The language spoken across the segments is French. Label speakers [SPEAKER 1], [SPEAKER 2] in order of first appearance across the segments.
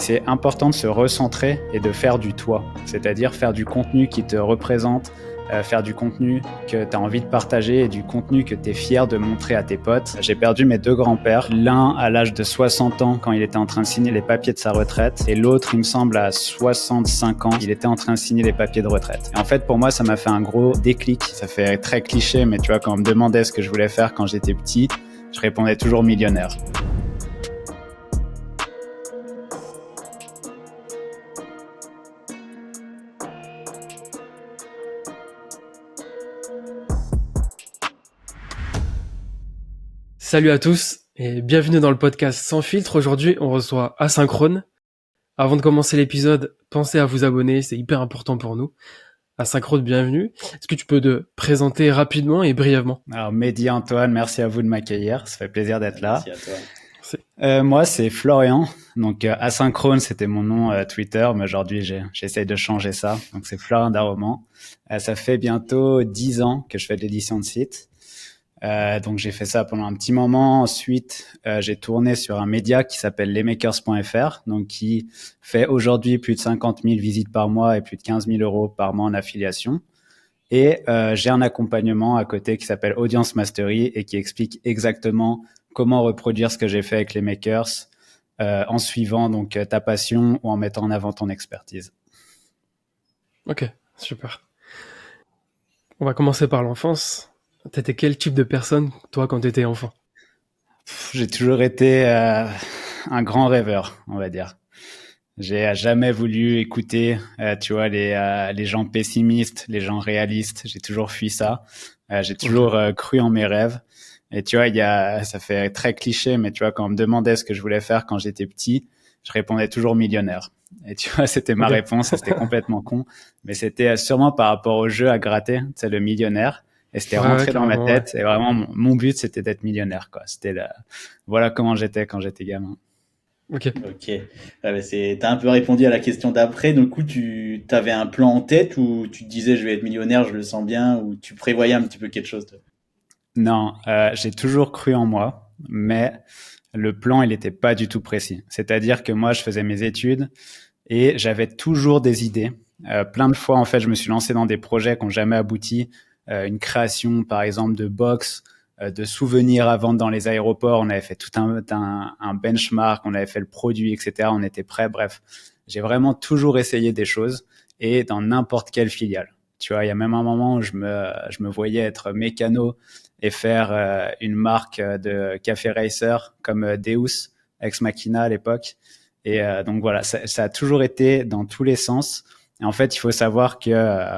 [SPEAKER 1] C'est important de se recentrer et de faire du toi, c'est-à-dire faire du contenu qui te représente, faire du contenu que tu as envie de partager et du contenu que tu es fier de montrer à tes potes. J'ai perdu mes deux grands-pères, l'un à l'âge de 60 ans quand il était en train de signer les papiers de sa retraite et l'autre, il me semble, à 65 ans, il était en train de signer les papiers de retraite. Et en fait, pour moi, ça m'a fait un gros déclic. Ça fait très cliché, mais tu vois, quand on me demandait ce que je voulais faire quand j'étais petit, je répondais toujours millionnaire.
[SPEAKER 2] Salut à tous et bienvenue dans le podcast Sans filtre. Aujourd'hui, on reçoit Asynchrone. Avant de commencer l'épisode, pensez à vous abonner, c'est hyper important pour nous. Asynchrone, bienvenue. Est-ce que tu peux te présenter rapidement et brièvement ?
[SPEAKER 1] Alors, Mehdi Antoine, merci à vous de m'accueillir. Ça fait plaisir d'être là.
[SPEAKER 3] Merci à toi.
[SPEAKER 1] Moi, c'est Florian. Donc, Asynchrone, c'était mon nom Twitter, mais aujourd'hui, j'essaye de changer ça. Donc, c'est Florian Darroman. Ça fait bientôt 10 ans que je fais de l'édition de site. Donc, j'ai fait ça pendant un petit moment. Ensuite, j'ai tourné sur un média qui s'appelle lesmakers.fr, donc qui fait aujourd'hui plus de 50 000 visites par mois et plus de 15 000 euros par mois en affiliation. Et j'ai un accompagnement à côté qui s'appelle Audience Mastery et qui explique exactement comment reproduire ce que j'ai fait avec les makers en suivant donc ta passion ou en mettant en avant ton expertise.
[SPEAKER 2] Ok, super. On va commencer par l'enfance. T'étais quel type de personne, toi, quand t'étais enfant ?
[SPEAKER 1] J'ai toujours été un grand rêveur, on va dire. J'ai jamais voulu écouter, tu vois, les gens pessimistes, les gens réalistes. J'ai toujours fui ça. J'ai toujours cru en mes rêves. Et tu vois, ça fait très cliché, mais tu vois, quand on me demandait ce que je voulais faire quand j'étais petit, je répondais toujours millionnaire. Et tu vois, c'était ma réponse. C'était complètement con, mais c'était sûrement par rapport au jeu à gratter, c'est le millionnaire. Et c'était rentré dans ma tête. Ouais. Et vraiment, mon but, c'était d'être millionnaire, quoi. Voilà comment j'étais quand j'étais gamin.
[SPEAKER 2] Ok.
[SPEAKER 3] T'as un peu répondu à la question d'après. Du coup, tu avais un plan en tête ou tu te disais je vais être millionnaire, je le sens bien, ou tu prévoyais un petit peu quelque chose?
[SPEAKER 1] Non, j'ai toujours cru en moi, mais le plan, il n'était pas du tout précis. C'est-à-dire que moi, je faisais mes études et j'avais toujours des idées. Plein de fois, en fait, je me suis lancé dans des projets qui n'ont jamais abouti. Une création, par exemple, de box, de souvenirs à vendre dans les aéroports. On avait fait tout un benchmark, on avait fait le produit, etc. On était prêts. Bref, j'ai vraiment toujours essayé des choses et dans n'importe quelle filiale. Tu vois, il y a même un moment où je me voyais être mécano et faire une marque de café racer comme Deus, Ex Machina à l'époque. Et donc voilà, ça a toujours été dans tous les sens. Et en fait, il faut savoir que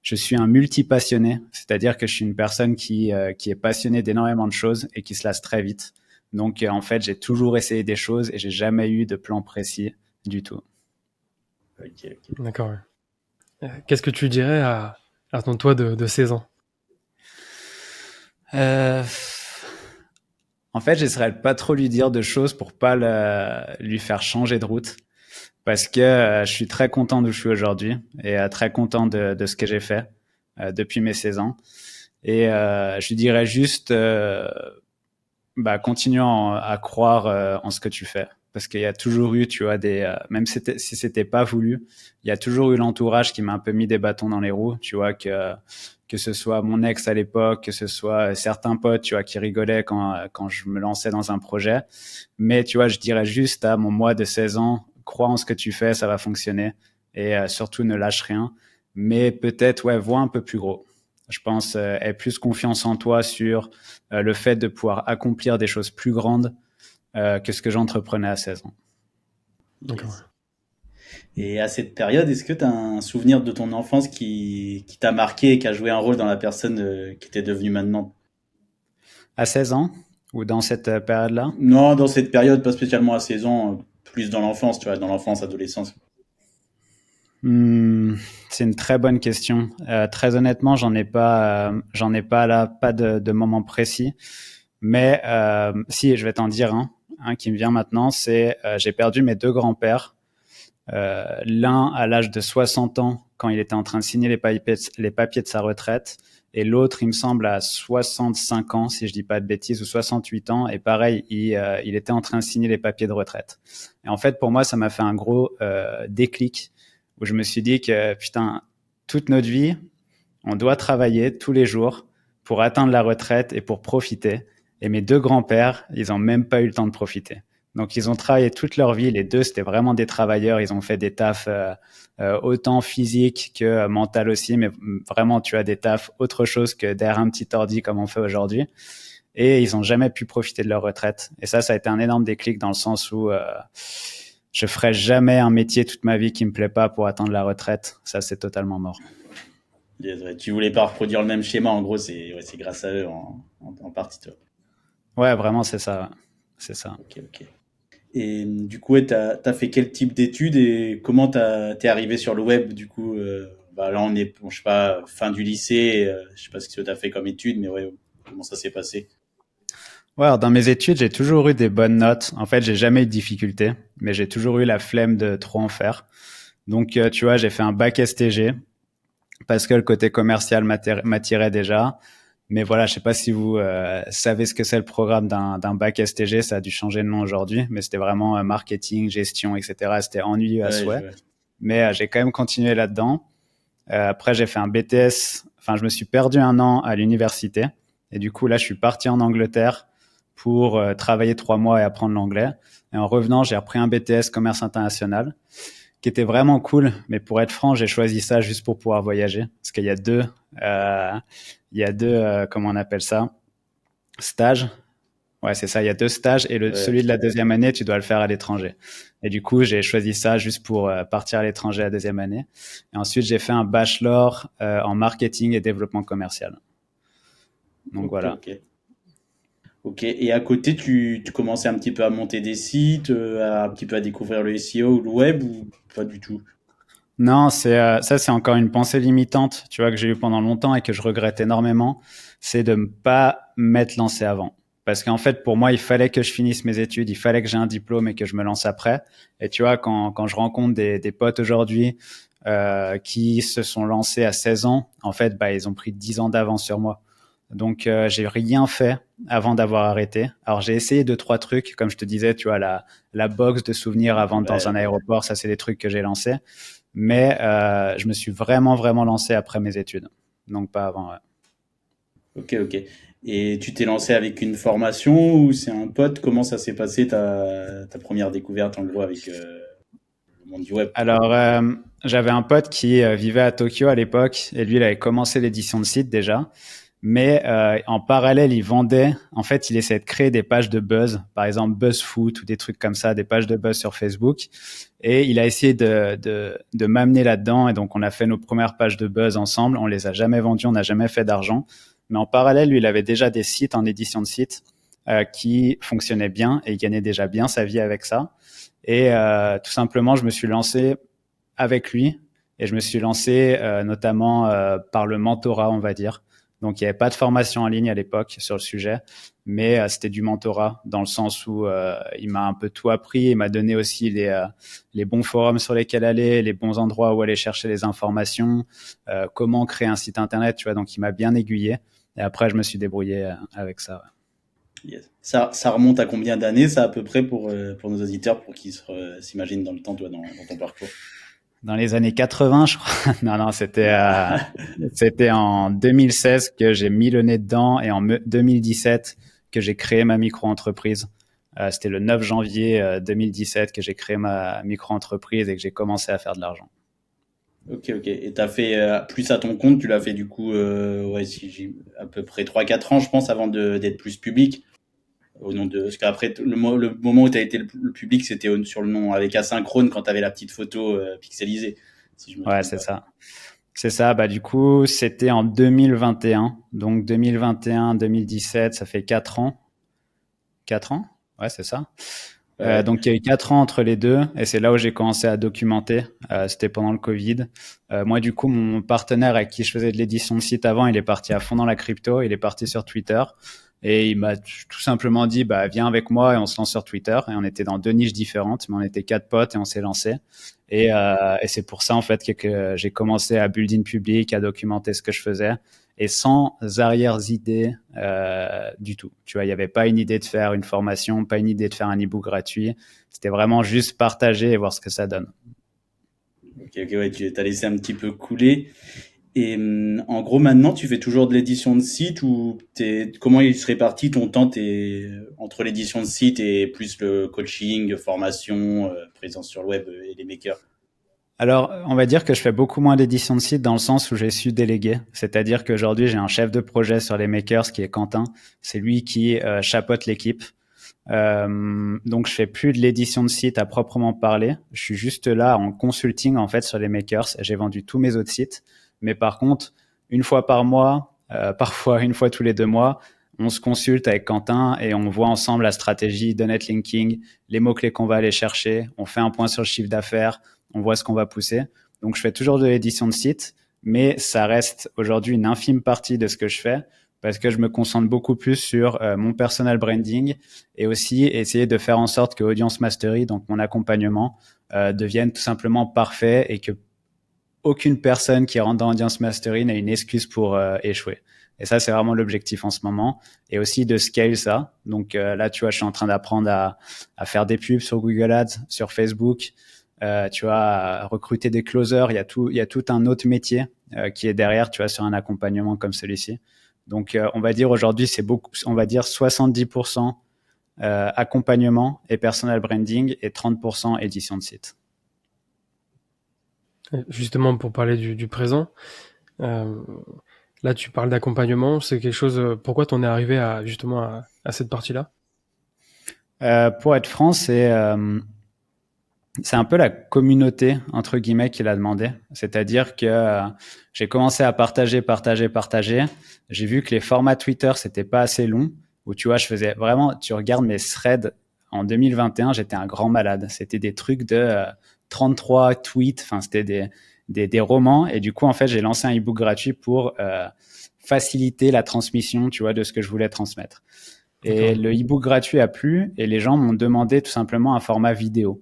[SPEAKER 1] je suis un multi-passionné, c'est-à-dire que je suis une personne qui est passionnée d'énormément de choses et qui se lasse très vite. Donc en fait, j'ai toujours essayé des choses et j'ai jamais eu de plan précis du tout.
[SPEAKER 2] Okay. D'accord. Qu'est-ce que tu dirais à ton toi de 16 ans ?
[SPEAKER 1] En fait, j'essaierais de pas trop lui dire de choses pour pas lui faire changer de route. Parce que je suis très content d'où je suis aujourd'hui et très content de ce que j'ai fait depuis mes 16 ans. Et je lui dirais juste, continue à croire en ce que tu fais. Parce qu'il y a toujours eu, tu vois, même si c'était pas voulu, il y a toujours eu l'entourage qui m'a un peu mis des bâtons dans les roues, tu vois, que ce soit mon ex à l'époque, que ce soit certains potes, tu vois, qui rigolaient quand je me lançais dans un projet. Mais tu vois, je dirais juste à mon moi de 16 ans, crois en ce que tu fais, ça va fonctionner. Et surtout, ne lâche rien. Mais peut-être, ouais, vois un peu plus gros. Je pense, aie plus confiance en toi sur le fait de pouvoir accomplir des choses plus grandes que ce que j'entreprenais à 16 ans.
[SPEAKER 3] Yes. Et à cette période, est-ce que tu as un souvenir de ton enfance qui t'a marqué et qui a joué un rôle dans la personne qui t'est devenue maintenant ?
[SPEAKER 1] À 16 ans ou dans cette période-là ?
[SPEAKER 3] Non, dans cette période, pas spécialement à 16 ans, plus dans l'enfance, tu vois, dans l'enfance, adolescence.
[SPEAKER 1] C'est une très bonne question. Très honnêtement, j'en ai pas là, pas de moment précis. Mais si, je vais t'en dire un qui me vient maintenant, c'est j'ai perdu mes deux grands-pères L'un à l'âge de 60 ans, quand il était en train de signer les papiers de sa retraite, et l'autre, il me semble, à 65 ans, si je dis pas de bêtises, ou 68 ans, et pareil, il était en train de signer les papiers de retraite. Et en fait, pour moi, ça m'a fait un gros déclic, où je me suis dit que, putain, toute notre vie, on doit travailler tous les jours pour atteindre la retraite et pour profiter. Et mes deux grands-pères, ils ont même pas eu le temps de profiter. Donc, ils ont travaillé toute leur vie. Les deux, c'était vraiment des travailleurs. Ils ont fait des tafs autant physiques que mental aussi, mais vraiment, tu as des tafs autre chose que derrière un petit ordi comme on fait aujourd'hui. Et ils ont jamais pu profiter de leur retraite. Et ça a été un énorme déclic dans le sens où je ferai jamais un métier toute ma vie qui me plaît pas pour atteindre la retraite. Ça, c'est totalement mort.
[SPEAKER 3] Tu voulais pas reproduire le même schéma, en gros, c'est grâce à eux en partie, toi.
[SPEAKER 1] Ouais, vraiment, c'est ça. C'est ça.
[SPEAKER 3] Ok. Et du coup, ouais, t'as fait quel type d'études et comment t'es arrivé sur le web, du coup là, on est, je sais pas, fin du lycée, je sais pas ce que t'as fait comme études, mais ouais, comment ça s'est passé?
[SPEAKER 1] Ouais, alors dans mes études, j'ai toujours eu des bonnes notes. En fait, j'ai jamais eu de difficultés, mais j'ai toujours eu la flemme de trop en faire. Donc, tu vois, j'ai fait un bac STG parce que le côté commercial m'attirait déjà. Mais voilà, je sais pas si vous savez ce que c'est le programme d'un bac STG. Ça a dû changer de nom aujourd'hui, mais c'était vraiment marketing, gestion, etc. C'était ennuyeux à
[SPEAKER 3] Ouais,
[SPEAKER 1] souhait. Mais j'ai quand même continué là-dedans. Après, j'ai fait un BTS. Enfin, je me suis perdu un an à l'université. Et du coup, là, je suis parti en Angleterre pour travailler 3 mois et apprendre l'anglais. Et en revenant, j'ai repris un BTS commerce international qui était vraiment cool. Mais pour être franc, j'ai choisi ça juste pour pouvoir voyager. Parce qu'il y a deux, comment on appelle ça, stages. Ouais, c'est ça. Il y a 2 stages et celui de la deuxième année, tu dois le faire à l'étranger. Et du coup, j'ai choisi ça juste pour partir à l'étranger à la deuxième année. Et ensuite, j'ai fait un bachelor en marketing et développement commercial. Donc voilà.
[SPEAKER 3] Ok. Et à côté, tu commençais un petit peu à monter des sites, un petit peu à découvrir le SEO ou le web ou pas du tout?
[SPEAKER 1] Non, ça, c'est encore une pensée limitante, tu vois, que j'ai eu pendant longtemps et que je regrette énormément, c'est de ne pas m'être lancé avant. Parce qu'en fait, pour moi, il fallait que je finisse mes études, il fallait que j'ai un diplôme et que je me lance après. Et tu vois, quand je rencontre des potes aujourd'hui qui se sont lancés à 16 ans, en fait, bah, ils ont pris 10 ans d'avance sur moi. Donc, j'ai rien fait avant d'avoir arrêté. Alors, j'ai essayé 2, 3 trucs, comme je te disais, tu vois, la box de souvenirs à vendre dans un aéroport, ça, c'est des trucs que j'ai lancés. Mais je me suis vraiment lancé après mes études. Donc pas avant. Ouais.
[SPEAKER 3] Ok. Et tu t'es lancé avec une formation ou c'est un pote? Comment ça s'est passé ta première découverte en gros avec le monde du web?
[SPEAKER 1] Alors j'avais un pote qui vivait à Tokyo à l'époque et lui il avait commencé l'édition de site déjà. Mais en parallèle, il vendait. En fait, il essayait de créer des pages de buzz, par exemple BuzzFoot ou des trucs comme ça, des pages de buzz sur Facebook. Et il a essayé de m'amener là-dedans. Et donc, on a fait nos premières pages de buzz ensemble. On les a jamais vendues, on n'a jamais fait d'argent. Mais en parallèle, lui, il avait déjà des sites en édition de sites qui fonctionnaient bien et il gagnait déjà bien sa vie avec ça. Et tout simplement, je me suis lancé avec lui et je me suis lancé notamment par le mentorat, on va dire. Donc, il n'y avait pas de formation en ligne à l'époque sur le sujet, mais c'était du mentorat dans le sens où il m'a un peu tout appris. Il m'a donné aussi les bons forums sur lesquels aller, les bons endroits où aller chercher les informations, comment créer un site internet, tu vois. Donc, il m'a bien aiguillé. Et après, je me suis débrouillé avec ça. Ouais.
[SPEAKER 3] Yes. Ça remonte à combien d'années, ça, à peu près, pour nos auditeurs, pour qu'ils s'imaginent dans le temps, toi, dans ton parcours?
[SPEAKER 1] Dans les années 80, je crois. Non, c'était en 2016 que j'ai mis le nez dedans et en 2017 que j'ai créé ma micro-entreprise. C'était le 9 janvier 2017 que j'ai créé ma micro-entreprise et que j'ai commencé à faire de l'argent.
[SPEAKER 3] Ok. Et t'as fait plus à ton compte, tu l'as fait du coup, ouais, si j'ai à peu près 3 4 ans, je pense, avant d'être plus public. Au nom de, parce qu'après, le moment où tu as été le public, c'était sur le nom avec Asynchrone quand tu avais la petite photo pixelisée, si je me
[SPEAKER 1] Ouais,
[SPEAKER 3] trompe
[SPEAKER 1] c'est
[SPEAKER 3] pas.
[SPEAKER 1] ça. C'est ça. Bah, du coup, c'était en 2021. Donc, 2021, 2017, ça fait 4 ans. 4 ans? Ouais, c'est ça.
[SPEAKER 3] Ouais.
[SPEAKER 1] Donc, il y a eu 4 ans entre les deux et c'est là où j'ai commencé à documenter. C'était pendant le Covid. Moi, du coup, mon partenaire avec qui je faisais de l'édition de site avant, il est parti à fond dans la crypto. Il est parti sur Twitter. Et il m'a tout simplement dit, bah, viens avec moi et on se lance sur Twitter. Et on était dans 2 niches différentes, mais on était 4 potes et on s'est lancé. Et c'est pour ça, en fait, que j'ai commencé à build in public, à documenter ce que je faisais et sans arrière-idées du tout. Tu vois, il n'y avait pas une idée de faire une formation, pas une idée de faire un e-book gratuit. C'était vraiment juste partager et voir ce que ça donne.
[SPEAKER 3] Ok, ouais, tu t'as laissé un petit peu couler. Et en gros, maintenant, tu fais toujours de l'édition de site ou comment il se répartit ton temps entre l'édition de site et plus le coaching, formation, présence sur le web et les makers?
[SPEAKER 1] Alors, on va dire que je fais beaucoup moins d'édition de site dans le sens où j'ai su déléguer. C'est-à-dire qu'aujourd'hui, j'ai un chef de projet sur les makers qui est Quentin. C'est lui qui chapeaute l'équipe. Donc, je fais plus de l'édition de site à proprement parler. Je suis juste là en consulting, en fait, sur les makers. J'ai vendu tous mes autres sites. Mais par contre, une fois par mois, parfois une fois tous les 2 mois, on se consulte avec Quentin et on voit ensemble la stratégie de netlinking, les mots-clés qu'on va aller chercher. On fait un point sur le chiffre d'affaires. On voit ce qu'on va pousser. Donc, je fais toujours de l'édition de site, mais ça reste aujourd'hui une infime partie de ce que je fais parce que je me concentre beaucoup plus sur mon personal branding et aussi essayer de faire en sorte que Audience Mastery, donc mon accompagnement, devienne tout simplement parfait et que aucune personne qui rentre dans Audience Mastery n'a une excuse pour échouer. Et ça, c'est vraiment l'objectif en ce moment. Et aussi de scale ça. Donc là, tu vois, je suis en train d'apprendre à faire des pubs sur Google Ads, sur Facebook, tu vois, à recruter des closers. Il y a tout un autre métier qui est derrière, tu vois, sur un accompagnement comme celui-ci. Donc, on va dire aujourd'hui, c'est beaucoup, on va dire 70% accompagnement et personal branding et 30% édition de site.
[SPEAKER 2] Justement, pour parler du présent, là, tu parles d'accompagnement. C'est quelque chose. Pourquoi t'en es arrivé justement à cette partie-là?
[SPEAKER 1] Pour être franc, c'est un peu la communauté, entre guillemets, qui l'a demandé. C'est-à-dire que j'ai commencé à partager. J'ai vu que les formats Twitter, c'était pas assez long. Où tu vois, je faisais vraiment, tu regardes mes threads en 2021, j'étais un grand malade. C'était des trucs de 33 tweets. Enfin, c'était des romans. Et du coup, en fait, j'ai lancé un e-book gratuit pour faciliter la transmission, tu vois, de ce que je voulais transmettre. Et le e-book gratuit a plu et les gens m'ont demandé tout simplement un format vidéo.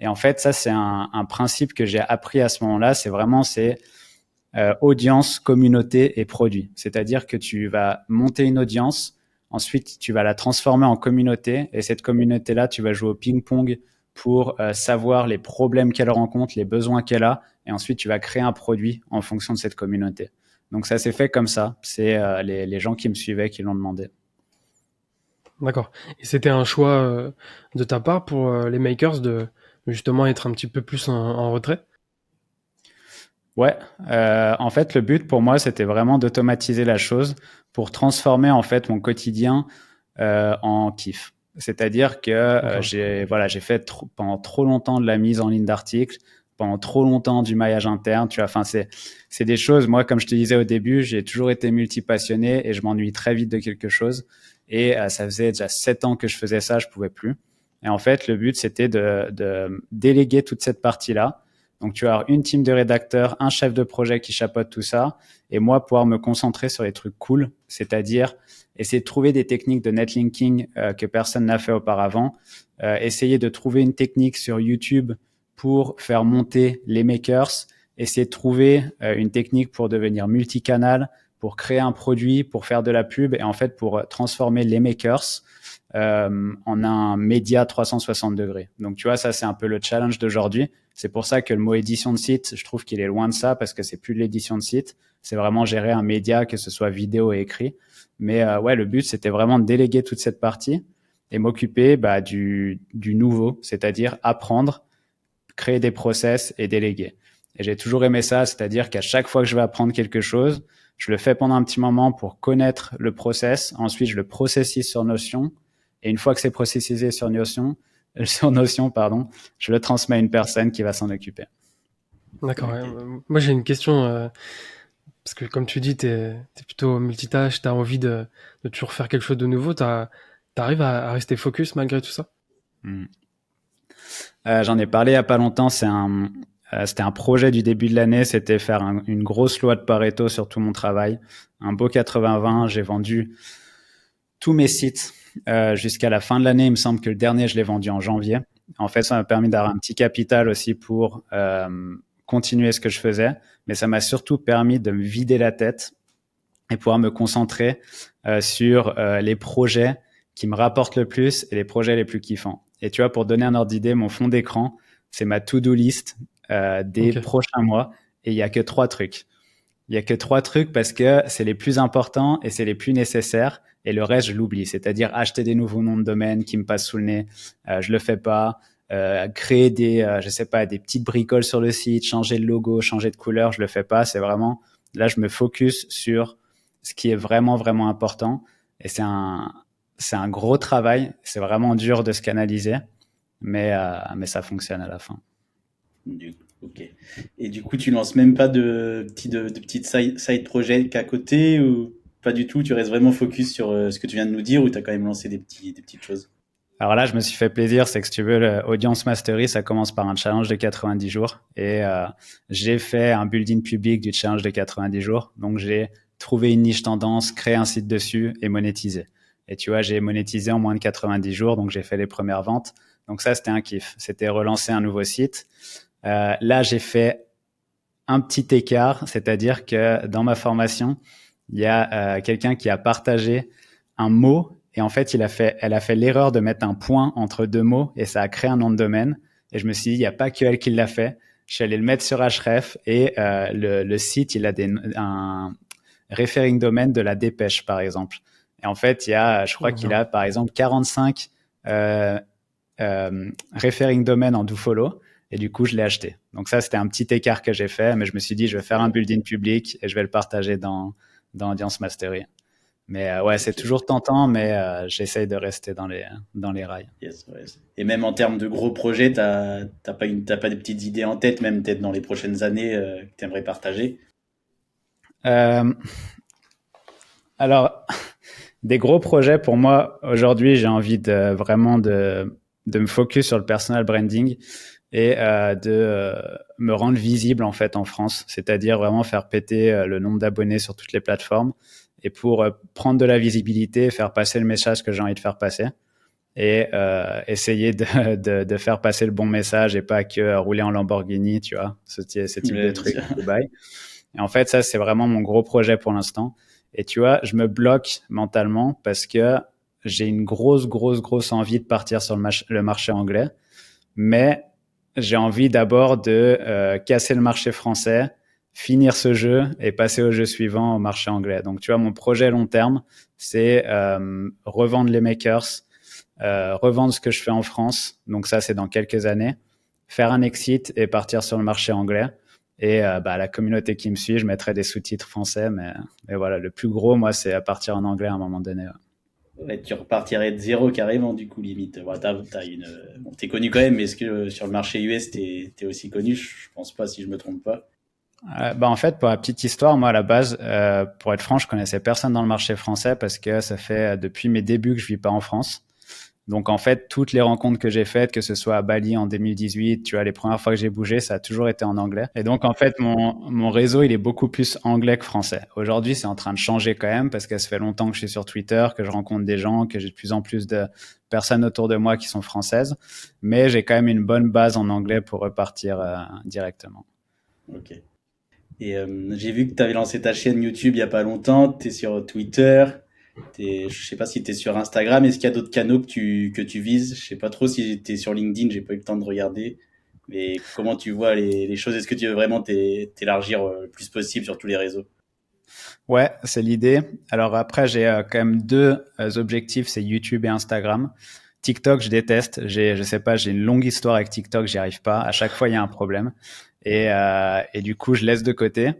[SPEAKER 1] Et en fait, ça, c'est un principe que j'ai appris à ce moment-là. C'est audience, communauté et produit. C'est-à-dire que tu vas monter une audience, ensuite tu vas la transformer en communauté et cette communauté-là, tu vas jouer au ping-pong pour savoir les problèmes qu'elle rencontre, les besoins qu'elle a et ensuite tu vas créer un produit en fonction de cette communauté. Donc ça s'est fait comme ça. C'est les gens qui me suivaient qui l'ont demandé.
[SPEAKER 2] D'accord. Et c'était un choix de ta part pour les makers de justement être un petit peu plus en retrait?
[SPEAKER 1] Ouais, en fait, le but pour moi, c'était vraiment d'automatiser la chose pour transformer en fait mon quotidien en kiff. C'est-à-dire que j'ai fait pendant trop longtemps de la mise en ligne d'articles, pendant trop longtemps du maillage interne. Tu vois, enfin c'est des choses. Moi, comme je te disais au début, j'ai toujours été multipassionné et je m'ennuie très vite de quelque chose. Et ça faisait déjà 7 ans que je faisais ça, je pouvais plus. Et en fait, le but c'était de déléguer toute cette partie-là. Donc, tu vas avoir une team de rédacteurs, un chef de projet qui chapeaute tout ça, et moi pouvoir me concentrer sur les trucs cool, c'est-à-dire essayer de trouver des techniques de netlinking que personne n'a fait auparavant, essayer de trouver une technique sur YouTube pour faire monter les makers, essayer de trouver une technique pour devenir multicanal, pour créer un produit, pour faire de la pub, et en fait pour transformer les makers en un média 360 degrés. Donc, tu vois, ça, c'est un peu le challenge d'aujourd'hui. C'est pour ça que le mot édition de site, je trouve qu'il est loin de ça parce que c'est plus de l'édition de site. C'est vraiment gérer un média, que ce soit vidéo et écrit. Mais ouais, le but, c'était vraiment de déléguer toute cette partie et m'occuper du nouveau, c'est-à-dire apprendre, créer des process et déléguer. Et j'ai toujours aimé ça, c'est-à-dire qu'à chaque fois que je vais apprendre quelque chose, je le fais pendant un petit moment pour connaître le process. Ensuite, je le processise sur Notion. Et une fois que c'est processisé sur Notion, je le transmets à une personne qui va s'en occuper.
[SPEAKER 2] D'accord. Ouais. Moi, j'ai une question, parce que comme tu dis, t'es plutôt multitâche, t'as envie de toujours faire quelque chose de nouveau, t'arrives à rester focus malgré tout ça?
[SPEAKER 1] J'en ai parlé il y a pas longtemps, c'était un projet du début de l'année, c'était faire une grosse loi de Pareto sur tout mon travail. Un beau 80-20, j'ai vendu tous mes sites jusqu'à la fin de l'année. Il me semble que le dernier, je l'ai vendu en janvier. En fait, ça m'a permis d'avoir un petit capital aussi pour continuer ce que je faisais, mais ça m'a surtout permis de me vider la tête et pouvoir me concentrer sur les projets qui me rapportent le plus et les projets les plus kiffants. Et tu vois, pour donner un ordre d'idée, mon fond d'écran, c'est ma to-do list des prochains mois, et il y a que 3 trucs. Il y a que 3 trucs parce que c'est les plus importants et c'est les plus nécessaires, et le reste, je l'oublie. C'est-à-dire acheter des nouveaux noms de domaine qui me passent sous le nez, je le fais pas. Créer des, je sais pas, des petites bricoles sur le site, changer le logo, changer de couleur, je le fais pas. C'est vraiment, là, je me focus sur ce qui est vraiment, vraiment important. Et c'est un gros travail. C'est vraiment dur de se canaliser, mais ça fonctionne à la fin.
[SPEAKER 3] Ok. Et du coup, tu lances même pas de petites side projects à côté ou pas du tout? Tu restes vraiment focus sur ce que tu viens de nous dire, ou tu as quand même lancé des petites choses?
[SPEAKER 1] Alors là, je me suis fait plaisir, c'est que si tu veux, l'Audience Mastery, ça commence par un challenge de 90 jours. Et j'ai fait un build-in public du challenge de 90 jours. Donc, j'ai trouvé une niche tendance, créé un site dessus et monétisé. Et tu vois, j'ai monétisé en moins de 90 jours, donc j'ai fait les premières ventes. Donc ça, c'était un kiff. C'était relancer un nouveau site. Là, j'ai fait un petit écart, c'est-à-dire que dans ma formation, il y a quelqu'un qui a partagé un mot. Et en fait, elle a fait l'erreur de mettre un point entre 2 mots et ça a créé un nom de domaine. Et je me suis dit, il n'y a pas que elle qui l'a fait. Je suis allé le mettre sur Ahref et le site, il a un referring domaine de la Dépêche, par exemple. Et en fait, je crois qu'il a, par exemple, 45 referring domaine en dofollow. Et du coup, je l'ai acheté. Donc ça, c'était un petit écart que j'ai fait, mais je me suis dit, je vais faire un build-in public et je vais le partager dans Audience Mastery. Mais ouais, c'est toujours tentant, mais j'essaye de rester dans les rails.
[SPEAKER 3] Yes, ouais. Et même en termes de gros projets, t'as pas des petites idées en tête, même peut-être dans les prochaines années, que tu aimerais partager?
[SPEAKER 1] Alors, des gros projets pour moi, aujourd'hui, j'ai envie vraiment de me focus sur le personal branding et de me rendre visible en fait en France, c'est-à-dire vraiment faire péter le nombre d'abonnés sur toutes les plateformes, et pour prendre de la visibilité, faire passer le message que j'ai envie de faire passer, et essayer de faire passer le bon message et pas que rouler en Lamborghini, tu vois, ce type de truc à Dubaï. Et en fait, ça, c'est vraiment mon gros projet pour l'instant. Et tu vois, je me bloque mentalement parce que j'ai une grosse envie de partir sur le marché anglais, mais j'ai envie d'abord de casser le marché français, finir ce jeu et passer au jeu suivant, au marché anglais. Donc, tu vois, mon projet long terme, c'est revendre les makers, revendre ce que je fais en France. Donc ça, c'est dans quelques années. Faire un exit et partir sur le marché anglais. Et la communauté qui me suit, je mettrai des sous-titres français. Mais voilà, le plus gros, moi, c'est à partir en anglais à un moment donné.
[SPEAKER 3] Ouais, tu repartirais de zéro carrément, du coup, limite. Bon, t'es connu quand même, mais est-ce que sur le marché US, t'es aussi connu? Je pense pas, si je me trompe pas.
[SPEAKER 1] En fait, pour la petite histoire, moi, à la base, pour être franc, je connaissais personne dans le marché français parce que ça fait depuis mes débuts que je vis pas en France. Donc, en fait, toutes les rencontres que j'ai faites, que ce soit à Bali en 2018, tu vois, les premières fois que j'ai bougé, ça a toujours été en anglais. Et donc, en fait, mon réseau, il est beaucoup plus anglais que français. Aujourd'hui, c'est en train de changer quand même parce que ça fait longtemps que je suis sur Twitter, que je rencontre des gens, que j'ai de plus en plus de personnes autour de moi qui sont françaises. Mais j'ai quand même une bonne base en anglais pour repartir directement.
[SPEAKER 3] Ok. Et j'ai vu que tu avais lancé ta chaîne YouTube il y a pas longtemps. Tu es sur Twitter. Je sais pas si tu es sur Instagram. Est-ce qu'il y a d'autres canaux que tu vises? Je sais pas trop si tu es sur LinkedIn. J'ai pas eu le temps de regarder. Mais comment tu vois les choses? Est-ce que tu veux vraiment t'élargir le plus possible sur tous les réseaux?
[SPEAKER 1] Ouais, c'est l'idée. Alors après, j'ai quand même 2 objectifs, c'est YouTube et Instagram. TikTok, je déteste. Je sais pas, j'ai une longue histoire avec TikTok, j'y arrive pas. À chaque fois, il y a un problème. Et du coup, je laisse de côté.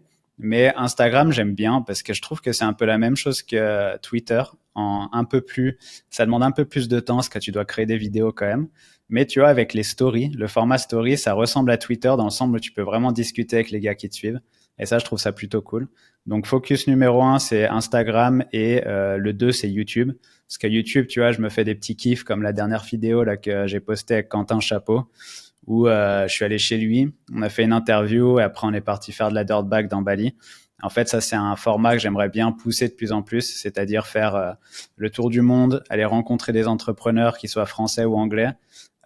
[SPEAKER 1] Mais Instagram, j'aime bien parce que je trouve que c'est un peu la même chose que Twitter, ça demande un peu plus de temps parce que tu dois créer des vidéos quand même. Mais tu vois, avec les stories, le format story, ça ressemble à Twitter dans le sens où tu peux vraiment discuter avec les gars qui te suivent. Et ça, je trouve ça plutôt cool. Donc, focus numéro 1, c'est Instagram, et le 2, c'est YouTube. Parce que YouTube, tu vois, je me fais des petits kiffs comme la dernière vidéo là que j'ai postée avec Quentin Chapeau, où je suis allé chez lui, on a fait une interview et après on est parti faire de la dirt bike dans Bali. En fait, ça, c'est un format que j'aimerais bien pousser de plus en plus, c'est-à-dire faire le tour du monde, aller rencontrer des entrepreneurs, qu'ils soient français ou anglais,